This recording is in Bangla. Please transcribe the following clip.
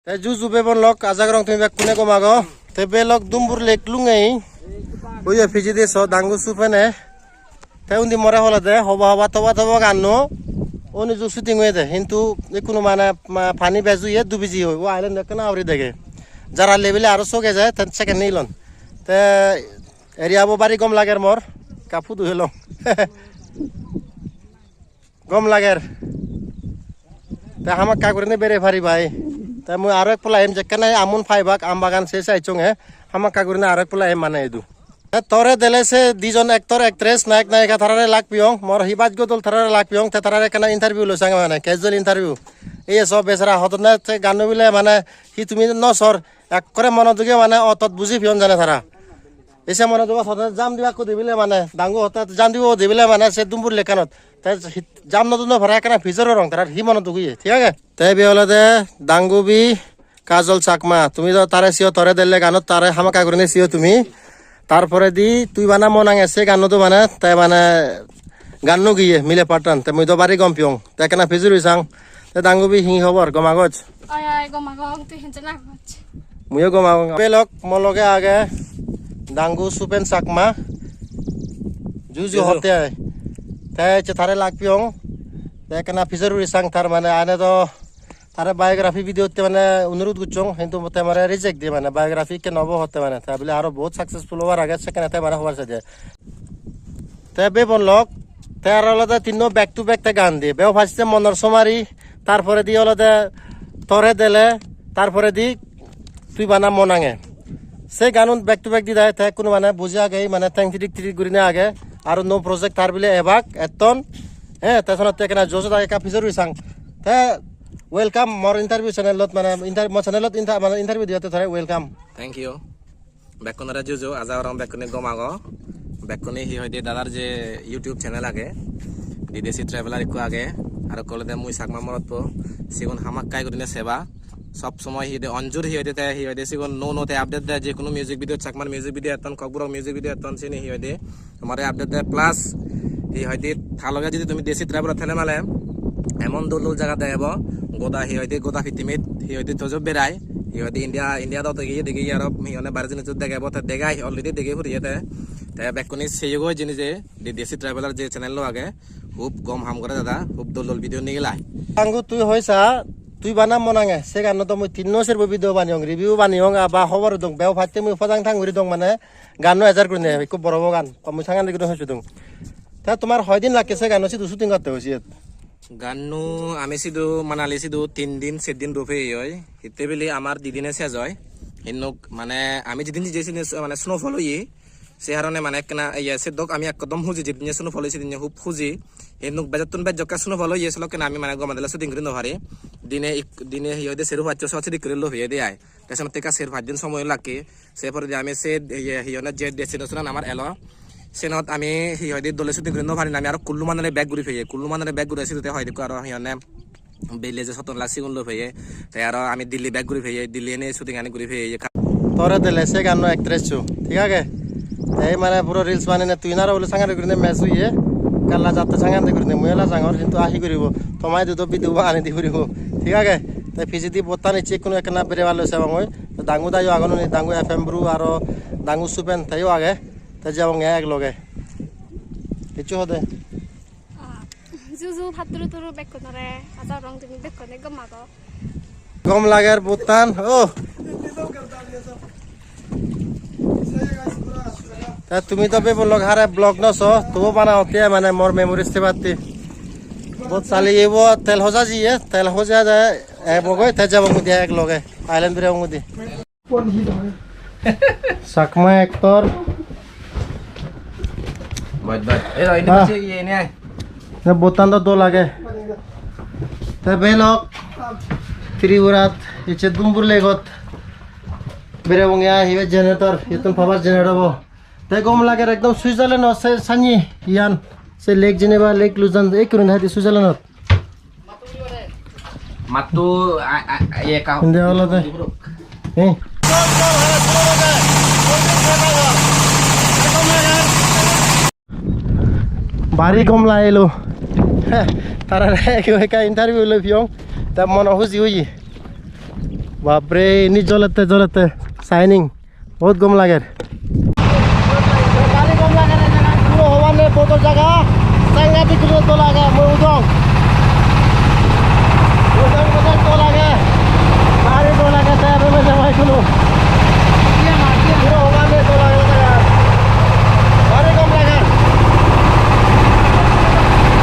te juju bebon lok ajagrong tumi bek kune komago te belok dumbur lek lungei oye fiji de so dangu supene te undi mora hola de hoba toba ganno oni ju shooting হয়ে যায় কিন্তু কোনো মানে পানি বেজুয়ে ডুবিজি হয় ও আইল্যান্ড দেখনা আউরি দেখে যারা লেভেলে আরো সগে যায় তার সেকেন্ড নিলন তে এরিয়াবো বাড়ি গম লাগের মোর কাপু দুহেল গম লাগের তা আমাক কাকুরে বেড়ে ফারি ভাই তা মুই আরো এক পোলা এম যেখানে আমুন ফাইবাক আম বাগান শেষ আইচং হে আমাক কাকুরে আরো এক পোলা এম মানে এদু তরে দেলেছে দুজন এক্টর এক্ট্রেস নায়ক নায়িকা থারারে লাগ পিয়ং মোর হিবাজ গদল থারারে লাগ পিয়ং তে থারারে কেনা ইন্টারভিউ লইছাং মানে ক্যাজুয়াল ইন্টারভিউ এই সব বেচারা হতনে গান বিলে মানে হি তুমি ন সর এক করে মনোযোগে মানে অতত বুঝি পিয়ন জানে থারা এসে মনোযোগ হতে জাম দিবা কো দিবিলে মানে ডাঙ্গু হতে জাম দিব দিবিলে মানে সে দুম্বুর লেখানত তাই জাম নতুন ভরা কেনা ফিজর রং তারা হি মনোযোগ ঠিক আছে তাই বিহলে দে ডাঙ্গুবি কাজল চাকমা তুমি তো তারে সিও তরে দিলে গানত তারে হামাকা করে সিও তুমি তারপরে দি তুই বানা মনাং আছে গান তো মানে তাই মানে গান গিয়ে মিলে পাঠান তাই মুই তো বাড়ি গম পিয়ং তাই কেনা ফিজুরি চাং তাই ডাঙ্গুবি হিং খবর গমাগজ মুইও গমাগ বেলক মলগে আগে ডাঙ্গু সুপেন চাকমা জুজু হতে তাই থারে লাগ পিয়ং তাই কেনা ফিজুরি চাং তার মানে আনে তো তারে বায়োগ্রাফি ভিডিওতে মানে অনুরোধ করছং কিন্তু মতে মানে রিজেক্ট দিয়ে মানে বায়োগ্রাফি কে নব হতে মানে তা বলে আরো বহুত সাকসেসফুল হওয়ার আগে সেখানে তাই মানে হওয়ার সাথে তাই বে বলক তাই আর আলাদা তিন ব্যাক টু ব্যাক তে গান দিয়ে বেও ফাসতে মনর সমারি তারপরে দিয়ে আলাদা তরে দেলে তারপরে দি তুই বানা মনাঙে সে গান ব্যাক টু ব্যাক দি দেয় তাই কোনো মানে বুঝে আগে মানে থ্যাং থ্রি গুরিনে আগে আর নো প্রজেক্ট তার বলে এবাক এতন হ্যাঁ তাছন তেকেনা জোজো দায়কা ফিজুরি সাং তাই ওয়েলকাম মোর ইন্টারভিউ চ্যানেলত মানে মোর চ্যানেলত মানে ইন্টারভিউ দিয়াতে ধরে ওয়েলকাম থ্যাংক ইউ বেকনরা জুজু আজাওরম বেকনে গমাগো বেকনে হি হইতে দাদার যে ইউটিউব চ্যানেল আগে বিদেশি ট্রাভেলার একটু আগে আর কলদে মুই সাকমা মরত সিগুন হামাক কাই করিনে সেবা সব সময় হি অঞ্জুর হি হইতে সিগুন নোতে আপডেট দেয় যে কোনো মিউজিক ভিডিও চাকমার মিউজিক ভিডিও এতন ককবুর মিউজিক ভিডিও এতন সিনি হি হইতে তোমারে আপডেট দেয় প্লাস হি হইতে থালগে যদি তুমি দেশি ট্রাভেলার থেলে মালে এমন দোল জায়গা দেব গোদা হি হইতে গোদা ফিতিমিত হি হইতে তজব বেড়ায় হি হইতে ইন্ডিয়া দাও দেখি আর হিনে বাইরে জিনিস দেখাব দেখাই অলরেডি দেখে ফুরিয়েতে তাই বেকনি সেইগো জিনিস যে দেশি ট্রাভেলার যে চ্যানেল আগে খুব কম হাম করে দাদা খুব দোল ভিডিও নিয়ে গেলাই আঙ্গু তুই হইছা তুই বানাম মনাঙে সে গান তো মই 3 সের ভিডিও বানিয়ং রিভিউ বানিয়ং বা খবর দং বেও ফাইতে মই ফজাং থাং ঘুরি দং মানে গানো এজার করে নে খুব বড় গান মই সাঙ্গান দিকে হইছো দং তা তোমার হয় দিন লাগছে গানো সি শুটিং করতে হইছে গানু আমি সিধু মানালি সিধু 3 দিন 7 দিন রূপে হয় হিতে বেলি আমার 2 দিনে শেষ হয় হিনুক মানে আমি যেদিন যেছি মানে স্নোফল হই সে হারণে মানে কেনা ইয়া সে দক আমি একদম হুজি যেদিন স্নোফল হইছে দিন খুব হুজি হিনুক বাজাতুন বাজ জকা স্নোফল হইছিল কেনা আমি মানে গমাদলা শুটিং করে নহারে দিনে হি হইতে সেরু পাচ্ছ সচি করে লো হয়ে দেয় তাছাড়া তেকা সের 5 দিন সময় লাগে সে পরে আমি সে হিয়না যে ডেস্টিনেশন আমার এলো সেনত আমি হি হইতে দলে শুটিং করে নহারে আমি আর কুল্লু মানে ব্যাগ ঘুরি ফেয়ে কুল্লু মানে ব্যাগ ঘুরে আসিতে হয় দেখো আর হিয়নে বেলে যে সতন লাসি গুলো ফেয়ে তাই আর আমি দিল্লি ব্যাগ ঘুরি ফেয়ে দিল্লি এনে শুটিং আনি ঘুরি ফেয়ে তোরে দিলে সে গান এক্ট্রেস ছু ঠিক আছে এই মানে পুরো রিলস বানিয়ে তুই না বলে সাঙ্গারে করে ম্যাচ হইয়ে কাল্লা যাত্রা সাঙ্গাতে করে মুয়েলা সাঙ্গর কিন্তু আহি করিব তোমায় দুটো বিদু আনি দি করিব ঠিক আছে তাই ফিজি দি বত্তা নিচে কোনো একনা বেরে ভালো সেবা মই ডাঙ্গু দাইও আগানো নি ডাঙ্গু এফএম ব্রু আর ডাঙ্গু সুপেন তাইও আগে তাই যাবং এক লগে কিছু হদে জুজু ফাতুরু তুরু বেকনরে আজার রং তুমি বেকনে গমাগো গম লাগের বুতান ও তা তুমি তো বে বললো হারে ব্লগ নছো তবু বানাওতে মানে মোর মেমোরিজ তে বাতি বহুত চালি এব তেল হজা জিয়ে তেল হজা যায় এবগৈ তে যাব মুদি এক লগে আইল্যান্ড রে মুদি সাকমা এক্টর বাদ এই রাইনে আছে ইয়ে নে তে বোতান তো দো লাগে তে বেলক ত্রিপুরাত ইচ্ছে দুমপুর লেগত বেরে বঙ্গিয়া হিবে জেনারেটর ইতুন পাওয়ার জেনারেটর তাই গম লাগে একদম সুইজারল্যান্ড আছে সানি ইয়ান সে লেক জেনেভা লেক লুজান এই করুন হাতি সুইজারল্যান্ড মাতু এ কা ইন্ডিয়া হলো তে হ্যাঁ বাড়ি গম লাইলো তারা কা ইন্টারভিউ লই পিয়ং তা মন হুজি হুজি बापरे नी जलते जलते शाइनिंग बहुत गम लागे